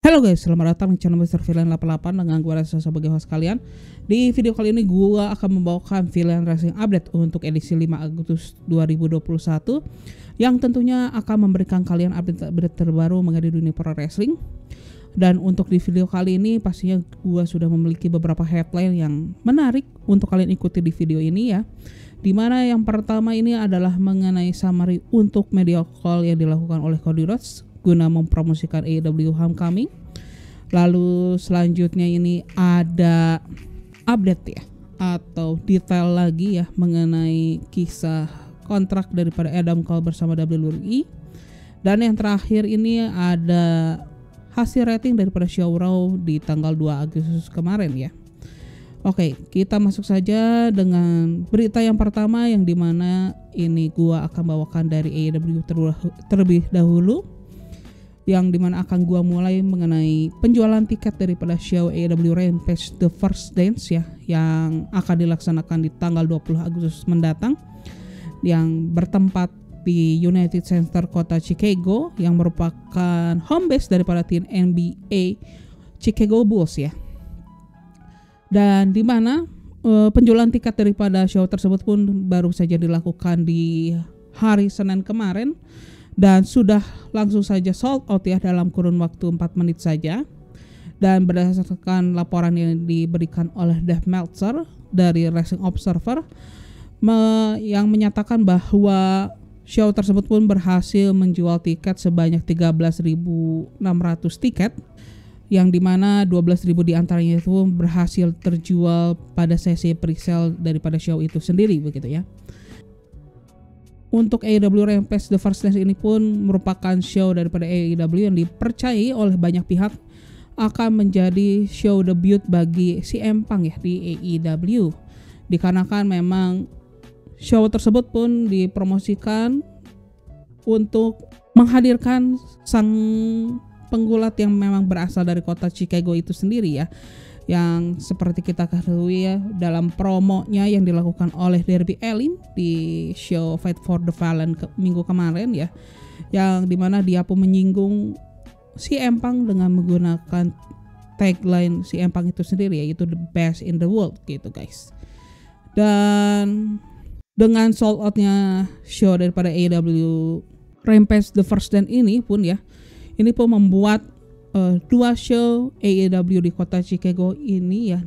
Halo guys, selamat datang di channel Mr. Villain 88 dengan gue Reza sebagai host kalian. Di video kali ini gue akan membawakan Villain Racing Update untuk edisi 5 Agustus 2021 yang tentunya akan memberikan kalian update terbaru mengenai dunia pro wrestling. Dan untuk di video kali ini pastinya gue sudah memiliki beberapa headline yang menarik untuk kalian ikuti di video ini ya. Dimana yang pertama ini adalah mengenai summary untuk media call yang dilakukan oleh Cody Rhodes guna mempromosikan AEW Homecoming. Lalu selanjutnya ini ada update ya atau detail lagi ya mengenai kisah kontrak daripada Adam Cole bersama WWE. Dan yang terakhir ini ada hasil rating daripada show Raw di tanggal 2 Agustus kemarin ya. Oke, kita masuk saja dengan berita yang pertama yang dimana ini gua akan bawakan dari AEW terlebih dahulu, yang dimana akan gua mulai mengenai penjualan tiket daripada show AEW Rampage The First Dance ya, yang akan dilaksanakan di tanggal 20 Agustus mendatang, yang bertempat di United Center kota Chicago, yang merupakan home base daripada tim NBA Chicago Bulls ya. Dan di mana penjualan tiket daripada show tersebut pun baru saja dilakukan di hari Senin kemarin dan sudah langsung saja sold out ya dalam kurun waktu 4 menit saja. Dan berdasarkan laporan yang diberikan oleh Dave Meltzer dari Wrestling Observer yang menyatakan bahwa show tersebut pun berhasil menjual tiket sebanyak 13.600 tiket, yang dimana 12.000 diantaranya itu berhasil terjual pada sesi pre-sale daripada show itu sendiri begitu ya. Untuk AEW Rampage The First Dance ini pun merupakan show daripada AEW yang dipercayai oleh banyak pihak akan menjadi show debut bagi CM Punk ya di AEW. Dikarenakan memang show tersebut pun dipromosikan untuk menghadirkan sang penggulat yang memang berasal dari kota Chicago itu sendiri ya, yang seperti kita ketahui ya dalam promonya yang dilakukan oleh Darby Allin di show Fight for the Fallen minggu kemarin ya, yang dimana dia pun menyinggung CM Punk dengan menggunakan tagline CM Punk itu sendiri, yaitu the best in the world gitu guys. Dan dengan sold outnya show daripada AEW Rampage The First Dance ini pun ya, ini pun membuat 2 show AEW di kota Chicago ini ya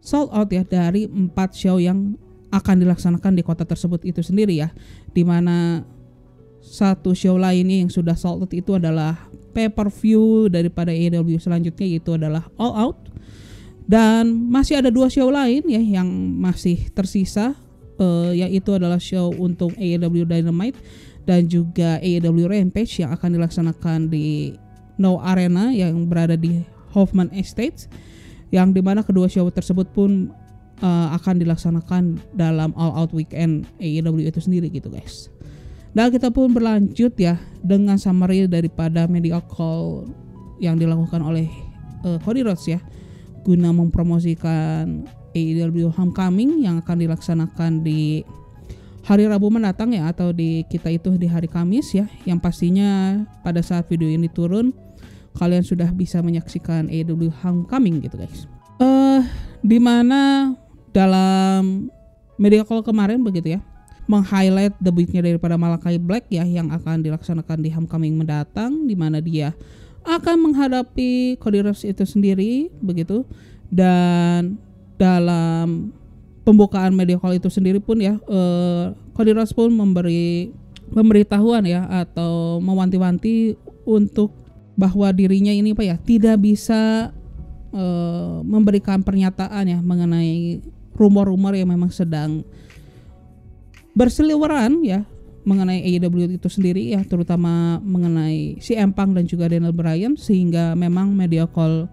sold out ya dari 4 show yang akan dilaksanakan di kota tersebut itu sendiri ya. Dimana satu show lainnya yang sudah sold out itu adalah pay-per-view daripada AEW selanjutnya, yaitu adalah All Out. Dan masih ada 2 show lain ya yang masih tersisa, yaitu adalah show untuk AEW Dynamite dan juga AEW Rampage yang akan dilaksanakan di No Arena yang berada di Hoffman Estates, yang dimana kedua show tersebut pun akan dilaksanakan dalam All Out Weekend AEW itu sendiri gitu guys. Dan kita pun berlanjut ya dengan summary daripada media call yang dilakukan oleh Cody Rhodes ya guna mempromosikan AEW Homecoming yang akan dilaksanakan di hari Rabu mendatang ya, atau di kita itu di hari Kamis ya, yang pastinya pada saat video ini turun kalian sudah bisa menyaksikan AEW Homecoming gitu guys. Dimana dalam media call kemarin begitu ya meng-highlight debutnya daripada Malakai Black ya yang akan dilaksanakan di Homecoming mendatang, dimana dia akan menghadapi Cody Rhodes itu sendiri begitu. Dan dalam pembukaan media call itu sendiri pun ya Cody Rhodes pun memberi pemberitahuan ya atau mewanti-wanti untuk bahwa dirinya ini Pak ya tidak bisa memberikan pernyataan ya mengenai rumor-rumor yang memang sedang berseliweran ya mengenai AEW itu sendiri ya, terutama mengenai CM Punk dan juga Daniel Bryan, sehingga memang media call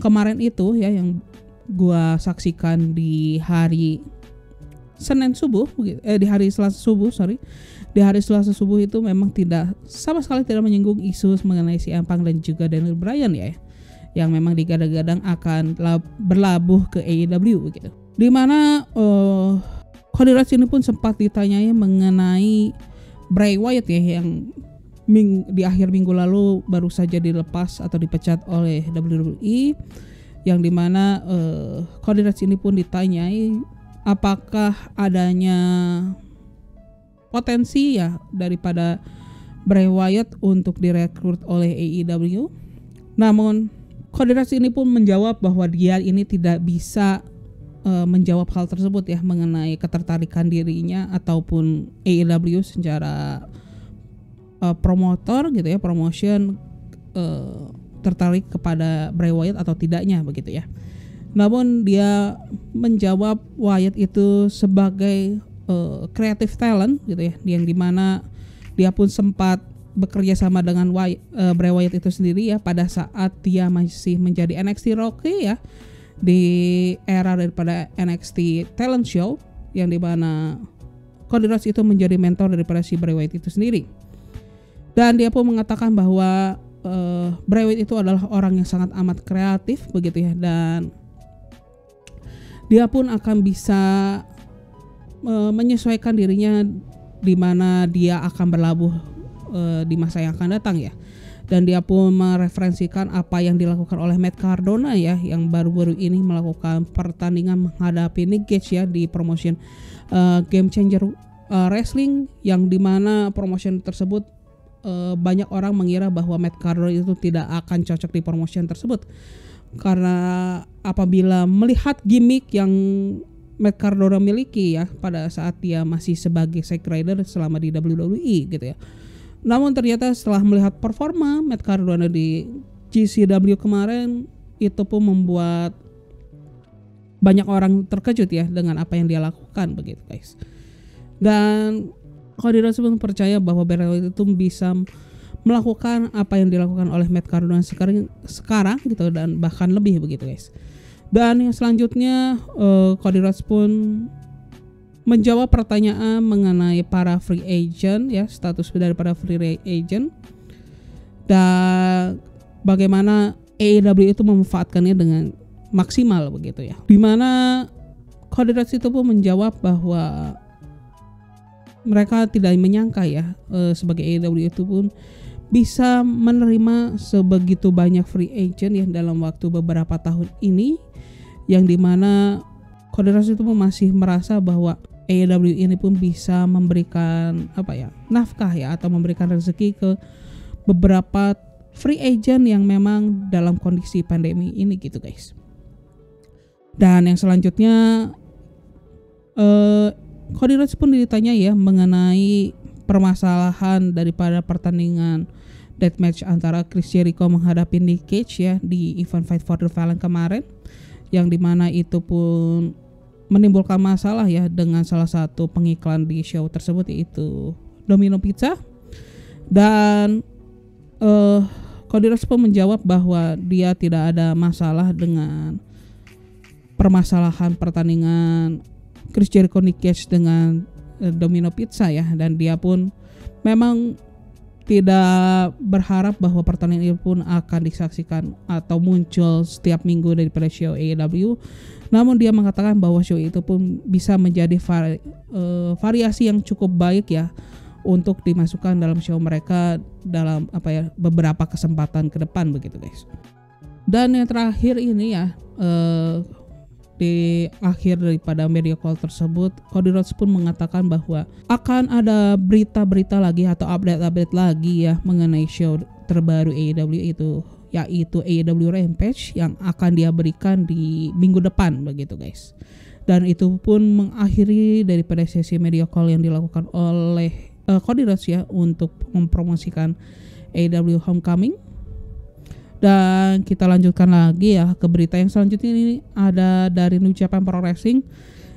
kemarin itu ya yang gua saksikan di hari Senin subuh di hari Selasa subuh itu memang sama sekali tidak menyinggung isu mengenai CM Punk dan juga Daniel Bryan ya, yang memang digadang-gadang akan berlabuh ke AEW gitu. Dimana Cody Rhodes ini pun sempat ditanyai mengenai Bray Wyatt ya, yang di akhir minggu lalu baru saja dilepas atau dipecat oleh WWE, yang dimana Cody Rhodes ini pun ditanyai apakah adanya potensi ya daripada Bray Wyatt untuk direkrut oleh AEW. Namun Cody Rhodes ini pun menjawab bahwa dia ini tidak bisa menjawab hal tersebut ya, mengenai ketertarikan dirinya ataupun AEW secara promotor gitu ya, promotion tertarik kepada Bray Wyatt atau tidaknya begitu ya. Namun dia menjawab Wyatt itu sebagai creative talent gitu ya, yang dimana dia pun sempat bekerja sama dengan Bray Wyatt itu sendiri ya pada saat dia masih menjadi NXT Rookie ya, di era daripada NXT Talent Show, yang dimana Cody Rhodes itu menjadi mentor daripada si Bray Wyatt itu sendiri. Dan dia pun mengatakan bahwa Bray Wyatt itu adalah orang yang sangat amat kreatif begitu ya, dan dia pun akan bisa menyesuaikan dirinya di mana dia akan berlabuh di masa yang akan datang ya. Dan dia pun mereferensikan apa yang dilakukan oleh Matt Cardona ya, yang baru-baru ini melakukan pertandingan menghadapi Nick Gage ya di promotion Game Changer Wrestling, yang dimana promotion tersebut banyak orang mengira bahwa Matt Cardona itu tidak akan cocok di promotion tersebut, karena apabila melihat gimmick yang Matt Cardona miliki ya pada saat dia masih sebagai Zack Ryder selama di WWE gitu ya. Namun ternyata setelah melihat performa Matt Cardona di GCW kemarin, itu pun membuat banyak orang terkejut ya dengan apa yang dia lakukan begitu guys. Dan Cody Rhodes pun percaya bahwa Bray Wyatt itu bisa melakukan apa yang dilakukan oleh Matt Cardona sekarang gitu, dan bahkan lebih begitu guys. Dan yang selanjutnya Cody Rhodes pun menjawab pertanyaan mengenai para free agent ya, status daripada free agent, dan bagaimana AEW itu memanfaatkannya dengan maksimal begitu ya. Dimana Cody Rhodes itu pun menjawab bahwa mereka tidak menyangka ya sebagai AEW itu pun bisa menerima sebegitu banyak free agent ya dalam waktu beberapa tahun ini, yang dimana Cody Rhodes itu pun masih merasa bahwa AEW ini pun bisa memberikan nafkah ya, atau memberikan rezeki ke beberapa free agent yang memang dalam kondisi pandemi ini gitu guys. Dan yang selanjutnya Cody Rhodes pun ditanya ya mengenai permasalahan daripada pertandingan deathmatch antara Chris Jericho menghadapi Nick Gage ya di event Fight for the Fallen kemarin, yang dimana itu pun menimbulkan masalah ya dengan salah satu pengiklan di show tersebut, yaitu Domino Pizza. Dan Cody Rhodes pun menjawab bahwa dia tidak ada masalah dengan permasalahan pertandingan Chris Jericho Nick Gage dengan Domino Pizza ya, dan dia pun memang tidak berharap bahwa pertandingan itu pun akan disaksikan atau muncul setiap minggu daripada show AEW. Namun dia mengatakan bahwa show itu pun bisa menjadi variasi yang cukup baik ya untuk dimasukkan dalam show mereka dalam beberapa kesempatan ke depan begitu guys. Dan yang terakhir ini ya, di akhir daripada media call tersebut, Cody Rhodes pun mengatakan bahwa akan ada berita-berita lagi atau update-update lagi ya mengenai show terbaru AEW itu, yaitu AEW Rampage, yang akan dia berikan di minggu depan begitu guys. Dan itu pun mengakhiri daripada sesi media call yang dilakukan oleh Cody Rhodes ya untuk mempromosikan AEW Homecoming. Dan kita lanjutkan lagi ya ke berita yang selanjutnya. Ini ada dari New Japan Pro Wrestling,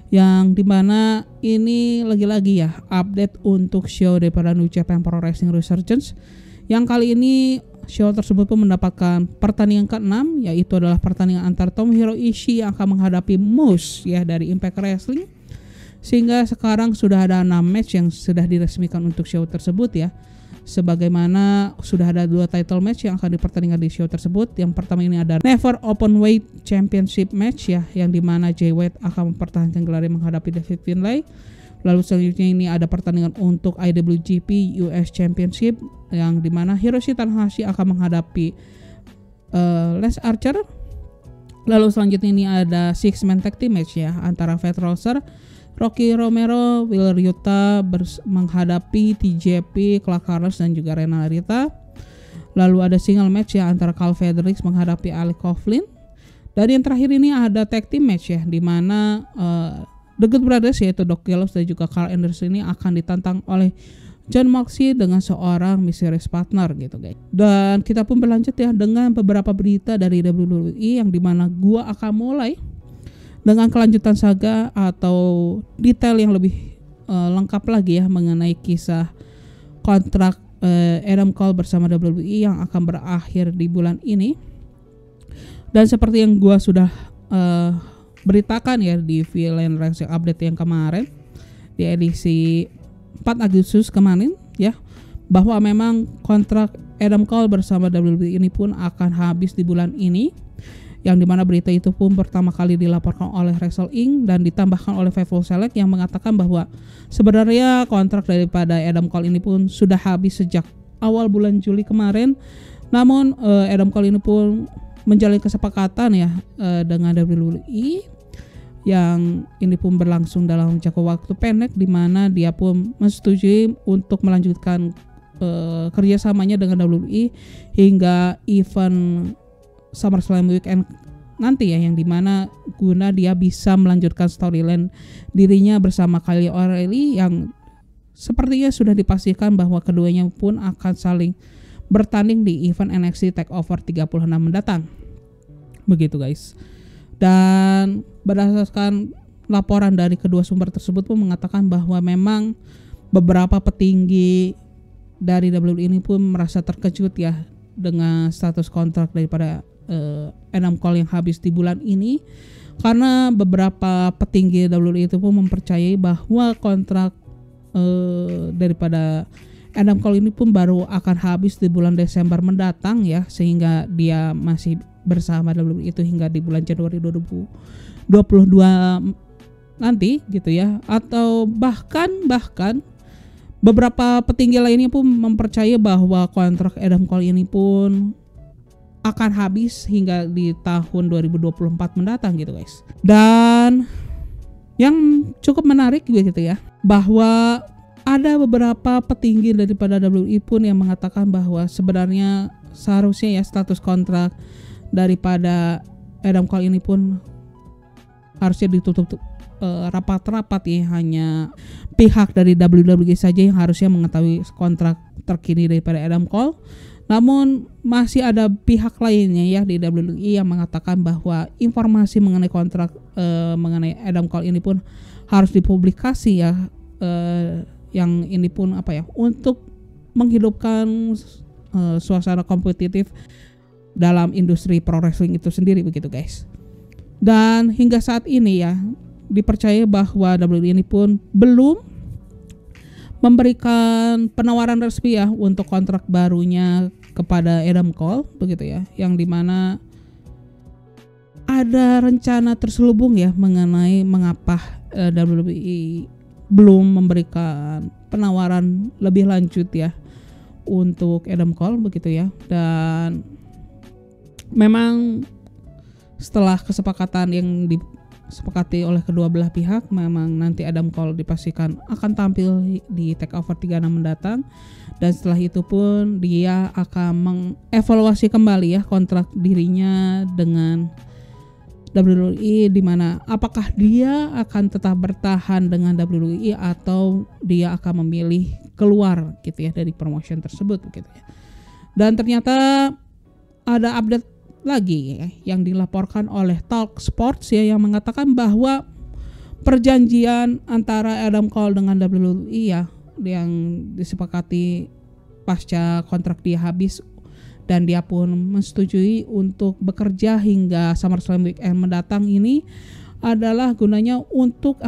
yang dimana ini lagi-lagi ya update untuk show daripada New Japan Pro Wrestling Resurgence, yang kali ini show tersebut pun mendapatkan pertandingan ke-6, yaitu adalah pertandingan antar Tomohiro Ishii yang akan menghadapi Moose ya dari Impact Wrestling. Sehingga sekarang sudah ada 6 match yang sudah diresmikan untuk show tersebut ya. Sebagaimana sudah ada 2 title match yang akan dipertandingkan di show tersebut. Yang pertama ini ada Never Openweight Championship match ya, yang dimana Jay White akan mempertahankan gelarnya menghadapi David Finlay. Lalu selanjutnya ini ada pertandingan untuk IWGP US Championship yang dimana Hiroshi Tanahashi akan menghadapi Les Archer. Lalu selanjutnya ini ada 6-man tag team match ya antara Fat Rosser, Rocky Romero, Will Ryuta menghadapi TJP, Clark Carlos dan juga Rena Narita. Lalu ada single match ya antara Cal Fredericks menghadapi Ali Coughlin. Dan yang terakhir ini ada tag team match ya di mana The Good Brothers yaitu Doc Gallows dan juga Carl Anderson ini akan ditantang oleh Jon Moxley dengan seorang mysterious partner gitu guys. Dan kita pun berlanjut ya dengan beberapa berita dari WWE yang dimana gua akan mulai dengan kelanjutan saga atau detail yang lebih lengkap lagi ya mengenai kisah kontrak Adam Cole bersama WWE yang akan berakhir di bulan ini. Dan seperti yang gua sudah beritakan ya di Villain Wrestling Update yang kemarin di edisi 4 Agustus kemarin ya, bahwa memang kontrak Adam Cole bersama WWE ini pun akan habis di bulan ini, yang dimana berita itu pun pertama kali dilaporkan oleh Wrestle Inc dan ditambahkan oleh Fightful Select yang mengatakan bahwa sebenarnya kontrak daripada Adam Cole ini pun sudah habis sejak awal bulan Juli kemarin. Namun Adam Cole ini pun menjalin kesepakatan ya dengan WWE yang ini pun berlangsung dalam jangka waktu pendek, di mana dia pun menyetujui untuk melanjutkan kerjasamanya dengan WWE hingga event SummerSlam Weekend nanti ya, yang dimana guna dia bisa melanjutkan storyline dirinya bersama Kyle O'Reilly yang sepertinya sudah dipastikan bahwa keduanya pun akan saling bertanding di event NXT TakeOver 36 mendatang. Begitu guys. Dan berdasarkan laporan dari kedua sumber tersebut pun mengatakan bahwa memang beberapa petinggi dari WWE ini pun merasa terkejut ya dengan status kontrak daripada Adam Cole yang habis di bulan ini, karena beberapa petinggi WWE itu pun mempercayai bahwa kontrak daripada Adam Cole ini pun baru akan habis di bulan Desember mendatang ya, sehingga dia masih bersama WWE itu hingga di bulan Januari 2022 nanti gitu ya. Atau bahkan beberapa petinggi lainnya pun mempercayai bahwa kontrak Adam Cole ini pun akan habis hingga di tahun 2024 mendatang gitu guys. Dan yang cukup menarik gitu ya, bahwa ada beberapa petinggi daripada WWE pun yang mengatakan bahwa sebenarnya seharusnya ya status kontrak daripada Adam Cole ini pun harusnya ditutup rapat-rapat ya, hanya pihak dari WWE saja yang harusnya mengetahui kontrak terkini daripada Adam Cole. Namun masih ada pihak lainnya ya di WWE yang mengatakan bahwa informasi mengenai kontrak mengenai Adam Cole ini pun harus dipublikasi ya, yang ini pun untuk menghidupkan suasana kompetitif dalam industri pro wrestling itu sendiri begitu guys. Dan hingga saat ini ya dipercaya bahwa WWE ini pun belum memberikan penawaran resmi ya untuk kontrak barunya kepada Adam Cole begitu ya, yang dimana ada rencana terselubung ya mengenai mengapa WWE belum memberikan penawaran lebih lanjut ya untuk Adam Cole begitu ya. Dan memang setelah kesepakatan yang disepakati oleh kedua belah pihak, memang nanti Adam Cole dipastikan akan tampil di TakeOver 36 mendatang, dan setelah itu pun dia akan mengevaluasi kembali ya kontrak dirinya dengan WWE, di mana apakah dia akan tetap bertahan dengan WWE atau dia akan memilih keluar gitu ya dari promotion tersebut begitu ya. Dan ternyata ada update lagi ya, yang dilaporkan oleh Talk Sports ya, yang mengatakan bahwa perjanjian antara Adam Cole dengan WWE ya yang disepakati pasca kontrak dia habis, dan dia pun menyetujui untuk bekerja hingga SummerSlam Weekend mendatang ini adalah gunanya untuk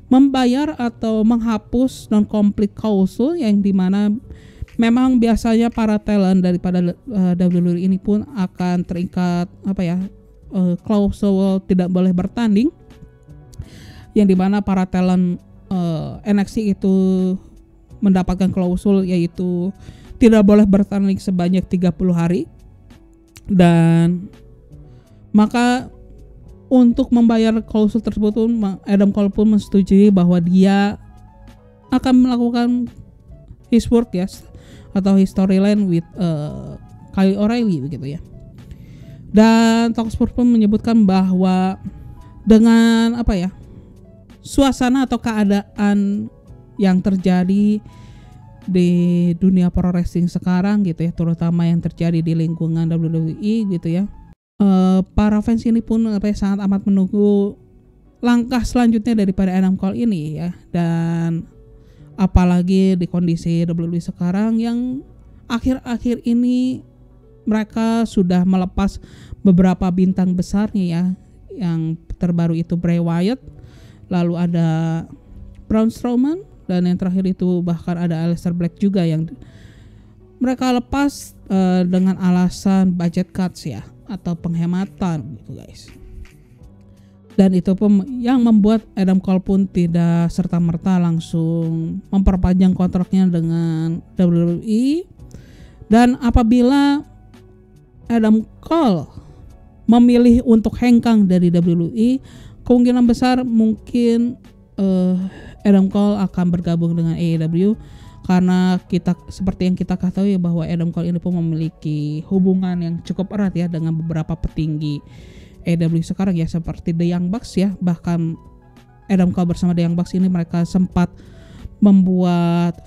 membayar atau menghapus non-compete clause, yang dimana memang biasanya para talent daripada WWE ini pun akan terikat klausul tidak boleh bertanding, yang dimana para talent NXT itu mendapatkan klausul yaitu tidak boleh bertanding sebanyak 30 hari, dan maka untuk membayar klausul tersebut Adam Cole pun menyetujui bahwa dia akan melakukan his work ya, atau his storyline with Kyle O'Reilly begitu ya. Dan Talksport pun menyebutkan bahwa dengan suasana atau keadaan yang terjadi di dunia pro wrestling sekarang gitu ya, terutama yang terjadi di lingkungan WWE gitu ya, para fans ini pun sangat amat menunggu langkah selanjutnya daripada Adam Cole ini ya. Dan apalagi di kondisi WWE sekarang yang akhir-akhir ini mereka sudah melepas beberapa bintang besarnya ya. Yang terbaru itu Bray Wyatt, lalu ada Braun Strowman, dan yang terakhir itu bahkan ada Aleister Black juga yang mereka lepas dengan alasan budget cuts ya, atau penghematan gitu guys. Dan itu pun yang membuat Adam Cole pun tidak serta-merta langsung memperpanjang kontraknya dengan WWE. Dan apabila Adam Cole memilih untuk hengkang dari WWE, kemungkinan besar mungkin Adam Cole akan bergabung dengan AEW, karena seperti yang kita ketahui bahwa Adam Cole ini pun memiliki hubungan yang cukup erat ya dengan beberapa petinggi AEW sekarang ya, seperti The Young Bucks ya. Bahkan Adam Cole bersama The Young Bucks ini mereka sempat membuat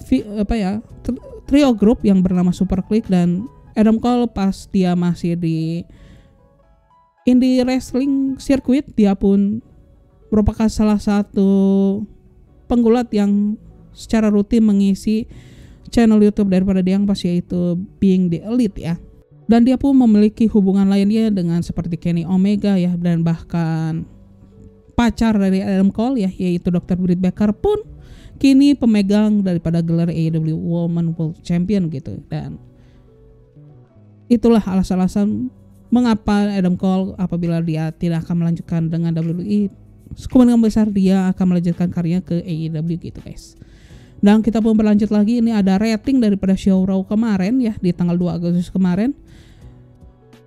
trio grup yang bernama Super Clique. Dan Adam Cole pas dia masih di indie wrestling circuit, dia pun merupakan salah satu penggulat yang secara rutin mengisi channel YouTube daripada The Young Bucks, yaitu Being the Elite ya. Dan dia pun memiliki hubungan lainnya dengan seperti Kenny Omega ya, dan bahkan pacar dari Adam Cole ya, yaitu Dr. Britt Baker pun kini pemegang daripada gelar AEW Women World Champion gitu. Dan itulah alasan-alasan mengapa Adam Cole apabila dia tidak akan melanjutkan dengan WWE, kemungkinan besar dia akan melanjutkan karirnya ke AEW gitu guys. Dan kita pun berlanjut lagi, ini ada rating daripada show Raw kemarin ya, di tanggal 2 Agustus kemarin,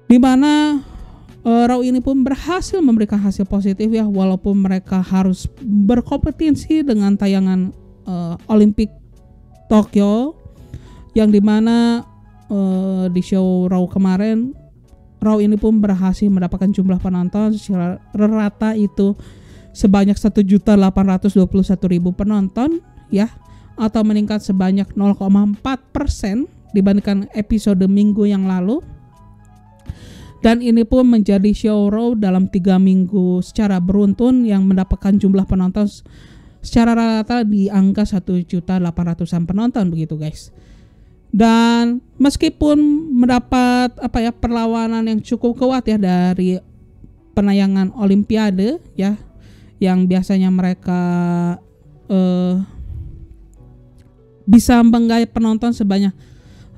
di mana Raw ini pun berhasil memberikan hasil positif ya, walaupun mereka harus berkompetisi dengan tayangan Olimpik Tokyo, yang dimana di show Raw kemarin, Raw ini pun berhasil mendapatkan jumlah penonton secara rata itu sebanyak 1.821.000 penonton ya, atau meningkat sebanyak 0,4% dibandingkan episode minggu yang lalu. Dan ini pun menjadi show Raw dalam 3 minggu secara beruntun yang mendapatkan jumlah penonton secara rata di angka 1.800.000 penonton begitu guys. Dan meskipun mendapat perlawanan yang cukup kuat ya dari penayangan Olimpiade ya, yang biasanya mereka bisa menggait penonton sebanyak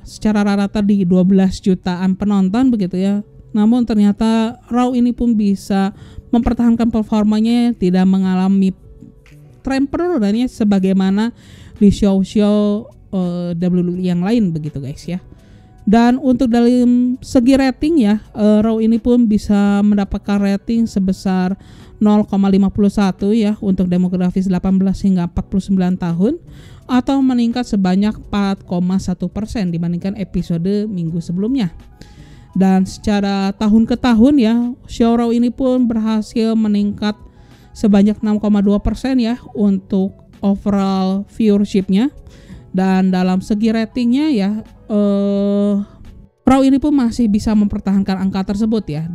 secara rata di 12 jutaan penonton begitu ya. Namun ternyata Raw ini pun bisa mempertahankan performanya, tidak mengalami tren penurunannya sebagaimana di show-show WWE yang lain begitu guys ya. Dan untuk dalam segi rating ya, Raw ini pun bisa mendapatkan rating sebesar 0,51 ya untuk demografis 18 hingga 49 tahun, atau meningkat sebanyak 4,1% dibandingkan episode minggu sebelumnya. Dan secara tahun ke tahun ya, show Raw ini pun berhasil meningkat sebanyak 6,2% ya untuk overall viewershipnya. Dan dalam segi ratingnya ya, Raw ini pun masih bisa mempertahankan angka tersebut ya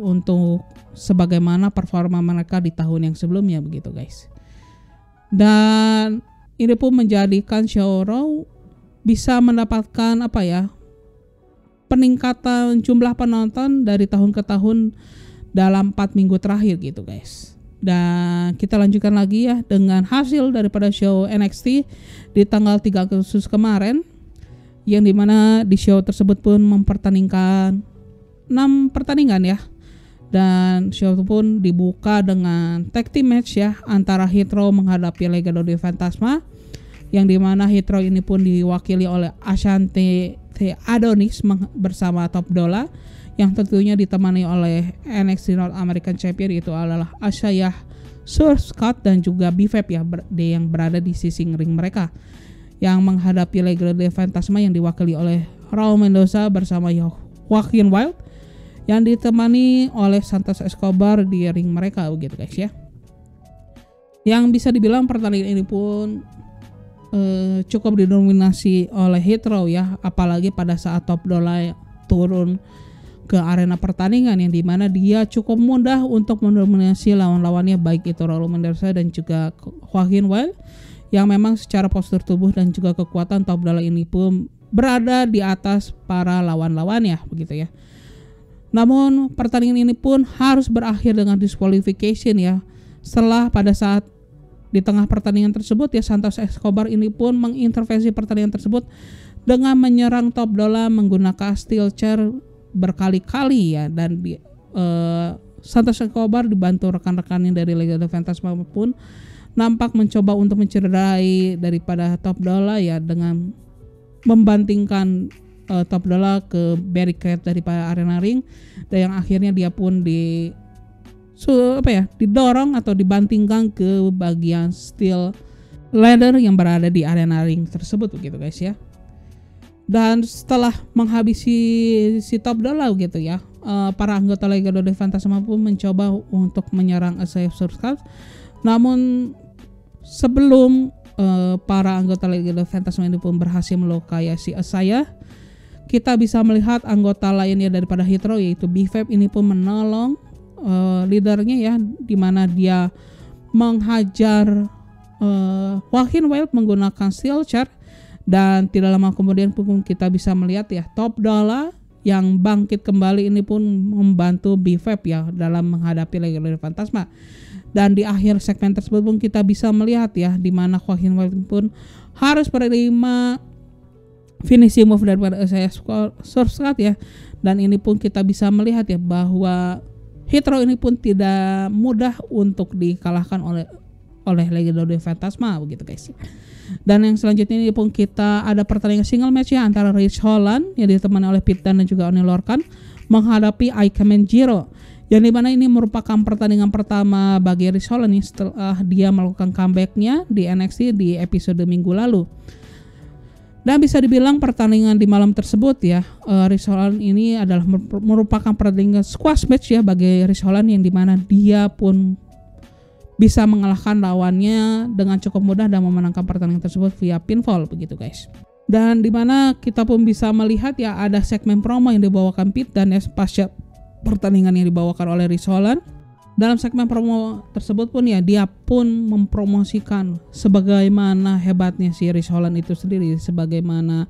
untuk sebagaimana performa mereka di tahun yang sebelumnya begitu guys. Dan ini pun menjadikan show Raw bisa mendapatkan peningkatan jumlah penonton dari tahun ke tahun dalam 4 minggu terakhir gitu guys. Dan kita lanjutkan lagi ya dengan hasil daripada show NXT di tanggal 3 Agustus kemarin, yang dimana di show tersebut pun mempertandingkan 6 pertandingan ya. Dan show itu pun dibuka dengan tag team match ya antara Hit Row menghadapi Legado del Fantasma, yang dimana Hit Row ini pun diwakili oleh Ashante Adonis bersama Top Dollar, yang tentunya ditemani oleh NXT North American Champion itu adalah Asaya Scott dan juga B-Fab ya, yang berada di sisi ring mereka, yang menghadapi Legado del Fantasma yang diwakili oleh Raul Mendoza bersama Joaquin Wild, yang ditemani oleh Santos Escobar di ring mereka begitu guys ya. Yang bisa dibilang pertandingan ini pun cukup didominasi oleh Hit Row ya, apalagi pada saat Top Dollar turun ke arena pertandingan, yang dimana dia cukup mudah untuk mendominasi lawan-lawannya, baik itu Raul Mendoza dan juga Joaquin Wild, yang memang secara postur tubuh dan juga kekuatan Top Dollar ini pun berada di atas para lawan-lawannya begitu ya. Namun pertandingan ini pun harus berakhir dengan disqualification ya, setelah pada saat di tengah pertandingan tersebut ya, Santos Escobar ini pun mengintervensi pertandingan tersebut dengan menyerang Top Dollar menggunakan steel chair berkali-kali ya, dan Santos Escobar dibantu rekan-rekannya dari Legado Fantasma pun nampak mencoba untuk mencederai daripada Top Dollar ya, dengan membantingkan Top Dollar ke barricade daripada arena ring, dan yang akhirnya dia pun didorong atau dibantingkan ke bagian steel ladder yang berada di arena ring tersebut begitu guys ya. Dan setelah menghabisi si Top Dollar gitu ya, para anggota Legado del Fantasma pun mencoba untuk menyerang Asaya Scott. Namun sebelum para anggota Legado del Fantasma ini pun berhasil melukai si Asaya, kita bisa melihat anggota lainnya daripada Hit Row yaitu B-Fab ini pun menolong leadernya ya, dimana dia menghajar Joaquin Wild menggunakan steel chair, dan tidak lama kemudian pun kita bisa melihat ya Top Dollar yang bangkit kembali ini pun membantu B-Fab ya dalam menghadapi Legado del Fantasma. Dan di akhir segmen tersebut pun kita bisa melihat ya, dimana Joaquin Wild pun harus menerima finishing move daripada Asaya Scott ya, dan ini pun kita bisa melihat ya bahwa Hit Row ini pun tidak mudah untuk dikalahkan oleh Legado del Fantasma begitu guys. Dan yang selanjutnya ini pun kita ada pertandingan single match ya antara Rich Holland yang ditemani oleh Pete Dunne dan juga Oney Lorcan menghadapi Ikemen Jiro, yang dimana ini merupakan pertandingan pertama bagi Rich Holland nih setelah dia melakukan comebacknya di NXT di episode minggu lalu. Dan bisa dibilang pertandingan di malam tersebut ya, Rich Holland ini adalah merupakan pertandingan squash match ya bagi Rich Holland, yang dimana dia pun bisa mengalahkan lawannya dengan cukup mudah dan memenangkan pertandingan tersebut via pinfall begitu guys. Dan dimana kita pun bisa melihat ya ada segmen promo yang dibawakan Pete dan ya pasca pertandingan yang dibawakan oleh Rich Holland. Dalam segmen promo tersebut pun ya dia pun mempromosikan sebagaimana hebatnya si Rich Holland itu sendiri, sebagaimana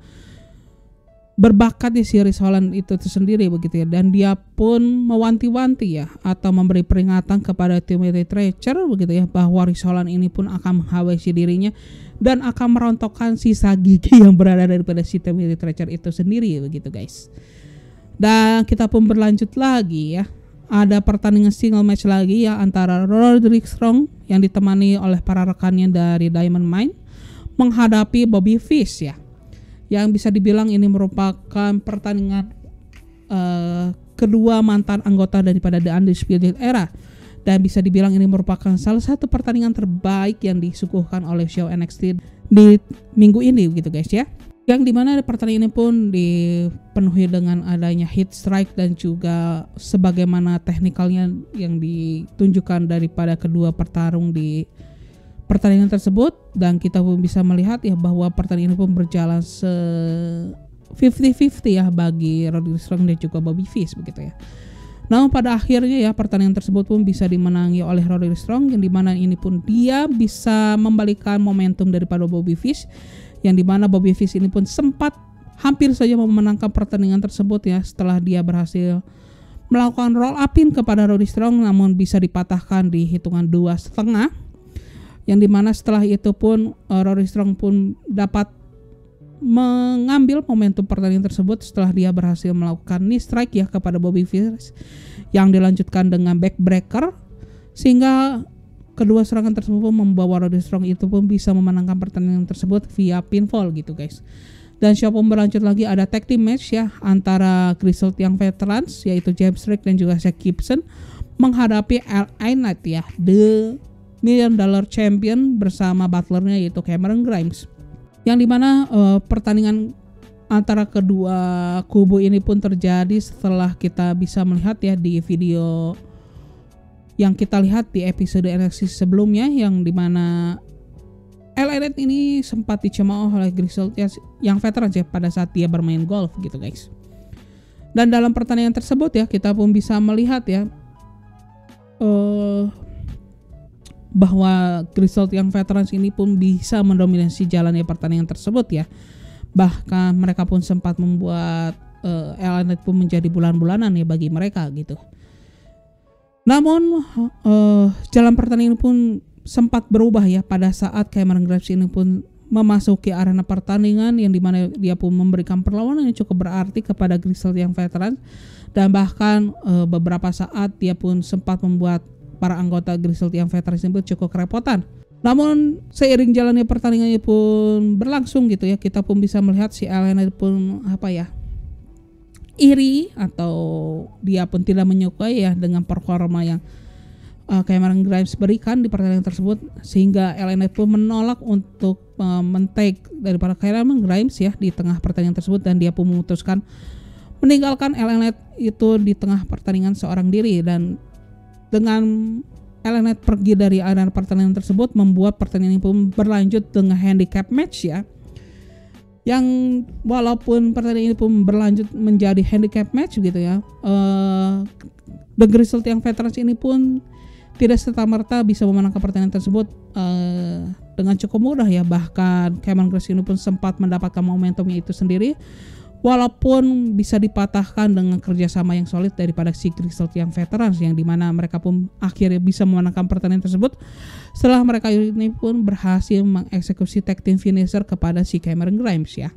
berbakatnya si Rich Holland itu sendiri begitu ya, dan dia pun mewanti-wanti ya atau memberi peringatan kepada Timothy Thatcher begitu ya, bahwa Rich Holland ini pun akan menghabisi dirinya dan akan merontokkan sisa gigi yang berada daripada si Timothy Thatcher itu sendiri begitu guys. Dan kita pun berlanjut lagi ya, ada pertandingan single match lagi ya antara Roderick Strong yang ditemani oleh para rekannya dari Diamond Mine menghadapi Bobby Fish ya, yang bisa dibilang ini merupakan pertandingan kedua mantan anggota daripada The Undisputed Era, dan bisa dibilang ini merupakan salah satu pertandingan terbaik yang disuguhkan oleh show NXT di minggu ini gitu guys ya, yang dimana pertandingan ini pun dipenuhi dengan adanya hit strike dan juga sebagaimana teknikalnya yang ditunjukkan daripada kedua petarung di pertandingan tersebut. Dan kita pun bisa melihat ya bahwa pertandingan ini pun berjalan 50-50 ya bagi Roderick Strong dan juga Bobby Fish begitu ya. Namun pada akhirnya ya pertandingan tersebut pun bisa dimenangi oleh Roderick Strong, yang dimana ini pun dia bisa membalikan momentum daripada Bobby Fish, yang dimana Bobby Fish ini pun sempat hampir saja memenangkan pertandingan tersebut ya setelah dia berhasil melakukan roll up-in kepada Roderick Strong, namun bisa dipatahkan di hitungan 2,5, yang dimana setelah itu pun Roderick Strong pun dapat mengambil momentum pertandingan tersebut setelah dia berhasil melakukan knee strike ya kepada Bobby Fish yang dilanjutkan dengan backbreaker, sehingga kedua serangan tersebut membawa Roderick Strong itu pun bisa memenangkan pertandingan tersebut via pinfall gitu guys. Dan show pun berlanjut lagi, ada tag team match ya antara Grizzled Young Veterans yaitu James Rick dan juga Zack Gibson menghadapi LA Knight ya, The $1 Million Champion bersama butlernya yaitu Cameron Grimes. Yang dimana pertandingan antara kedua kubu ini pun terjadi setelah kita bisa melihat ya di video yang kita lihat di episode NXT sebelumnya, yang dimana LA Knight ini sempat dicemooh oleh Grizzled yang veteran ya pada saat dia bermain golf gitu guys. Dan dalam pertandingan tersebut ya kita pun bisa melihat ya bahwa Grizzled yang veterans ini pun bisa mendominasi jalannya pertandingan tersebut ya. Bahkan mereka pun sempat membuat LA Knight pun menjadi bulan-bulanan ya bagi mereka gitu. Namun jalan pertandingan pun sempat berubah ya pada saat Cameron Grimes ini pun memasuki arena pertandingan, yang dimana dia pun memberikan perlawanan yang cukup berarti kepada Grizzled yang veteran, dan bahkan beberapa saat dia pun sempat membuat para anggota Grizzled yang veteran ini cukup kerepotan. Namun seiring jalannya pertandingannya pun berlangsung gitu ya, kita pun bisa melihat si LA Knight pun iri atau dia pun tidak menyukai ya dengan performa yang Cameron Grimes berikan di pertandingan tersebut, sehingga LA Knight pun menolak untuk men-take daripada Cameron Grimes ya di tengah pertandingan tersebut, dan dia pun memutuskan meninggalkan LA Knight itu di tengah pertandingan seorang diri. Dan dengan LA Knight pergi dari arena pertandingan tersebut membuat pertandingan ini pun berlanjut dengan handicap match ya, yang walaupun pertandingan ini pun berlanjut menjadi handicap match gitu ya, The Grizzled yang veterans ini pun tidak serta-merta bisa memenangkan pertandingan tersebut dengan cukup mudah ya. Bahkan Cameron Grimes ini pun sempat mendapatkan momentumnya itu sendiri, walaupun bisa dipatahkan dengan kerjasama yang solid daripada si Grizzled yang veterans, yang dimana mereka pun akhirnya bisa memenangkan pertandingan tersebut setelah mereka ini pun berhasil mengeksekusi tag team finisher kepada si Cameron Grimes ya.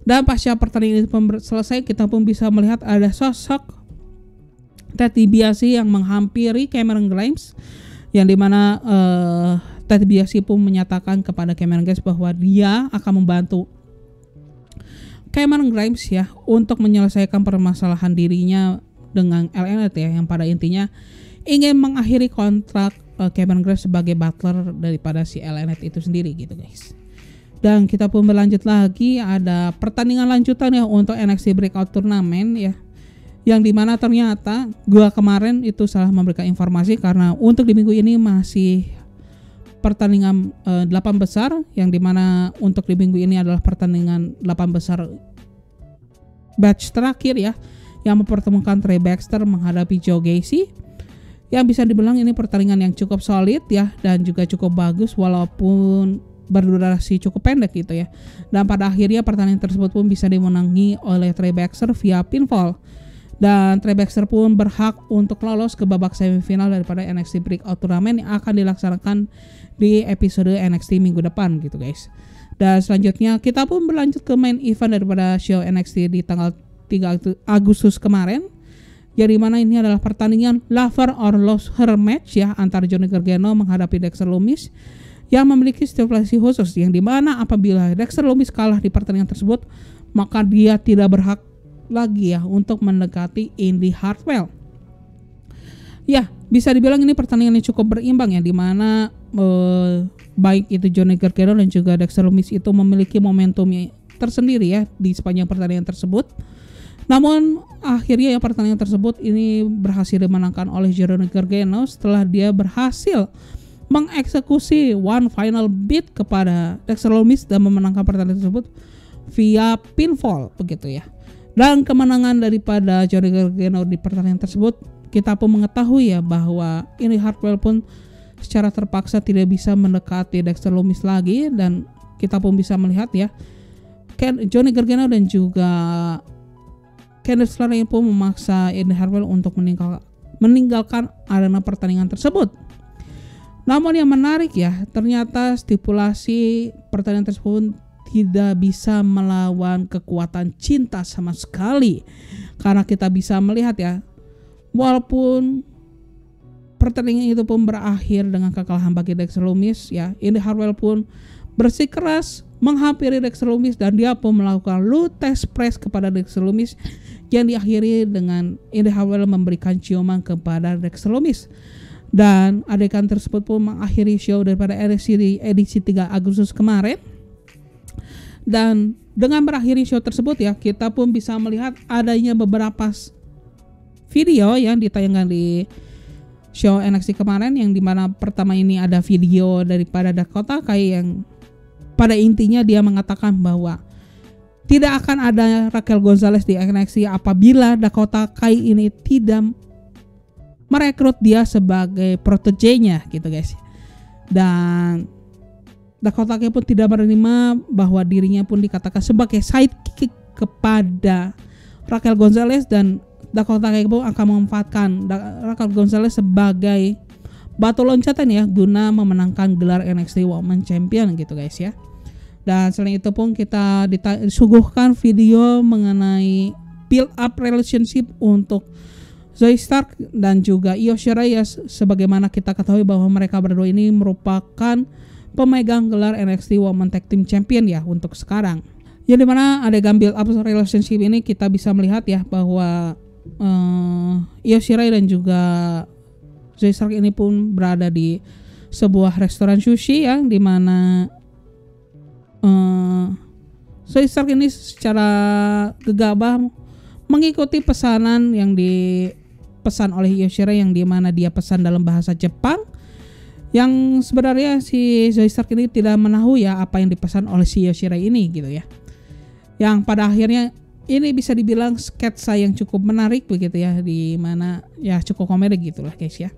Dan pasca pertandingan itu selesai, kita pun bisa melihat ada sosok Ted DiBiase yang menghampiri Cameron Grimes, yang dimana Ted DiBiase pun menyatakan kepada Cameron Grimes bahwa dia akan membantu Cameron Grimes ya untuk menyelesaikan permasalahan dirinya dengan LA Knight ya, yang pada intinya ingin mengakhiri kontrak Cameron Grimes sebagai butler daripada si LA Knight itu sendiri gitu guys. Dan kita pun berlanjut lagi, ada pertandingan lanjutan ya untuk NXT Breakout Tournament ya, yang dimana ternyata gua kemarin itu salah memberikan informasi, karena untuk di minggu ini masih pertandingan 8 besar, yang dimana untuk di minggu ini adalah pertandingan 8 besar batch terakhir ya, yang mempertemukan Trey Baxter menghadapi Joe Gacy, yang bisa dibilang ini pertandingan yang cukup solid ya, dan juga cukup bagus walaupun berdurasi cukup pendek gitu ya. Dan pada akhirnya pertandingan tersebut pun bisa dimenangi oleh Trey Baxter via pinfall, dan Trey Baxter pun berhak untuk lolos ke babak semifinal daripada NXT Breakout Tournament yang akan dilaksanakan di episode NXT minggu depan gitu guys. Dan selanjutnya kita pun berlanjut ke main event daripada show NXT di tanggal 3 Agustus kemarin, jadi mana ini adalah pertandingan Lover or Lose Her match ya antara Johnny Gargano menghadapi Dexter Lumis yang memiliki stipulasi khusus, yang dimana apabila Dexter Lumis kalah di pertandingan tersebut maka dia tidak berhak lagi ya untuk mendekati Indy Hartwell. Ya, bisa dibilang ini pertandingan yang cukup berimbang ya, dimana baik itu Johnny Gargano dan juga Dexter Lumis itu memiliki momentumnya tersendiri ya di sepanjang pertandingan tersebut. Namun akhirnya ya pertandingan tersebut ini berhasil dimenangkan oleh Johnny Gargano setelah dia berhasil mengeksekusi one final beat kepada Dexter Lumis dan memenangkan pertandingan tersebut via pinfall begitu ya. Dan kemenangan daripada Johnny Gargano di pertandingan tersebut, kita pun mengetahui ya bahwa Indy Hartwell pun secara terpaksa tidak bisa mendekati Dexter Lumis lagi, dan kita pun bisa melihat ya Johnny Gargano dan juga Candice LeRae pun memaksa Indy Hartwell untuk meninggalkan arena pertandingan tersebut. Namun yang menarik ya, ternyata stipulasi pertandingan tersebut tidak bisa melawan kekuatan cinta sama sekali. Karena kita bisa melihat ya, walaupun pertandingan itu pun berakhir dengan kekalahan bagi Dexter Lumis ya, Indy Hartwell pun bersikeras menghampiri Dexter Lumis dan dia pun melakukan Lutes Press kepada Dexter Lumis yang diakhiri dengan Indy Hartwell memberikan ciuman kepada Dexter Lumis. Dan adegan tersebut pun mengakhiri show daripada NXT di edisi 3 Agustus kemarin. Dan dengan berakhiri show tersebut ya, kita pun bisa melihat adanya beberapa video yang ditayangkan di show NXT kemarin, yang dimana pertama ini ada video daripada Dakota Kai yang pada intinya dia mengatakan bahwa tidak akan ada Raquel Gonzalez di NXT apabila Dakota Kai ini tidak merekrut dia sebagai protege-nya gitu guys. Dan Dakota Kai pun tidak menerima bahwa dirinya pun dikatakan sebagai sidekick kepada Raquel Gonzalez, dan Dakota Kai pun akan memanfaatkan Raquel Gonzalez sebagai batu loncatan ya guna memenangkan gelar NXT Women's Champion gitu guys ya. Dan selain itu pun kita disuguhkan video mengenai build up relationship untuk Zoey Stark dan juga Io Shirai ya, sebagaimana kita ketahui bahwa mereka berdua ini merupakan pemegang gelar NXT Women's Tag Team Champion ya untuk sekarang. Yang dimana adegan build up relationship ini kita bisa melihat ya bahwa Io Shirai dan juga Zoey Stark ini pun berada di sebuah restoran sushi ya, dimana Zoey Stark ini secara gegabah mengikuti pesanan yang dipesan oleh Io Shirai, yang dimana dia pesan dalam bahasa Jepang, yang sebenarnya si Zoey Stark ini tidak menahu ya apa yang dipesan oleh si Io Shirai ini gitu ya. Yang pada akhirnya ini bisa dibilang sketsa yang cukup menarik begitu ya, di mana ya cukup komedi gitulah guys ya.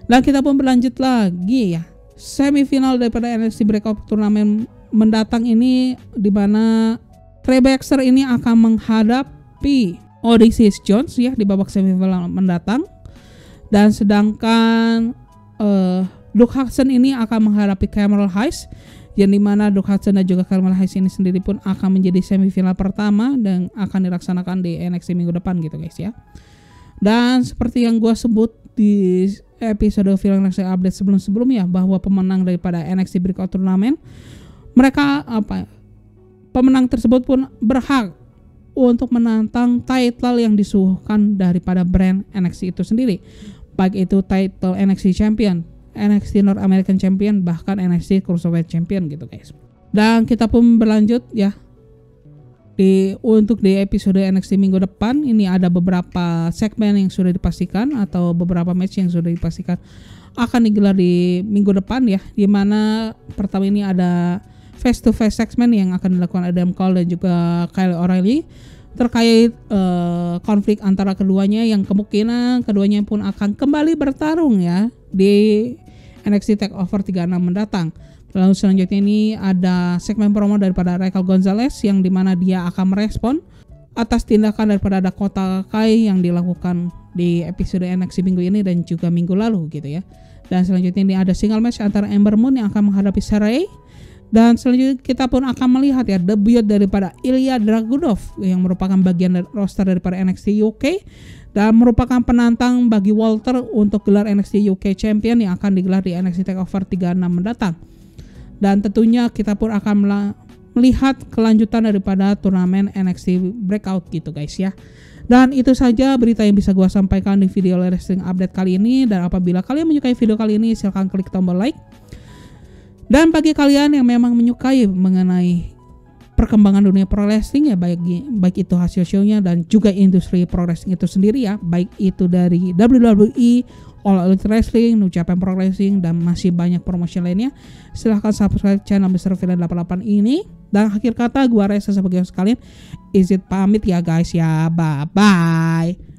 Dan kita pun berlanjut lagi ya, semifinal daripada NXT Breakout Tournament mendatang ini, di mana Trey Baxter ini akan menghadapi Odysseus Jones ya di babak semifinal mendatang. Dan sedangkan Duke Hudson ini akan menghadapi Cameron Hayes, yang dimana Duke Hudson dan juga Cameron Hayes ini sendiri pun akan menjadi semifinal pertama dan akan dilaksanakan di NXT minggu depan gitu guys ya. Dan seperti yang gue sebut di episode Film NXT Update sebelum-sebelumnya, bahwa pemenang daripada NXT Breakout Tournament, mereka pemenang tersebut pun berhak untuk menantang title yang disuguhkan daripada brand NXT itu sendiri, baik itu title NXT Champion, NXT North American Champion, bahkan NXT Cruiserweight Champion gitu guys. Dan kita pun berlanjut ya, untuk di episode NXT minggu depan ini ada beberapa segmen yang sudah dipastikan atau beberapa match yang sudah dipastikan akan digelar di minggu depan ya, dimana pertama ini ada face to face segmen yang akan dilakukan Adam Cole dan juga Kyle O'Reilly terkait konflik antara keduanya, yang kemungkinan keduanya pun akan kembali bertarung ya di NXT TakeOver 36 mendatang. Lalu selanjutnya ini ada segmen promo daripada Raquel Gonzalez, yang dimana dia akan merespon atas tindakan daripada Dakota Kai yang dilakukan di episode NXT minggu ini dan juga minggu lalu gitu ya. Dan selanjutnya ini ada single match antara Ember Moon yang akan menghadapi Sarray. Dan selanjutnya kita pun akan melihat ya debut daripada Ilya Dragunov yang merupakan bagian dari roster daripada NXT UK dan merupakan penantang bagi Walter untuk gelar NXT UK Champion yang akan digelar di NXT TakeOver 36 mendatang. Dan tentunya kita pun akan melihat kelanjutan daripada turnamen NXT Breakout gitu guys ya. Dan itu saja berita yang bisa gue sampaikan di video wrestling update kali ini. Dan apabila kalian menyukai video kali ini, silahkan klik tombol like. Dan bagi kalian yang memang menyukai mengenai perkembangan dunia pro wrestling ya, baik itu hasil show-nya dan juga industri pro wrestling itu sendiri ya, baik itu dari WWE, All Elite Wrestling, New Japan Pro Wrestling, dan masih banyak promosi lainnya, silahkan subscribe channel Mr. Villain 88 ini. Dan akhir kata, gua Reza sebagai host kalian izin pamit ya guys ya, bye bye.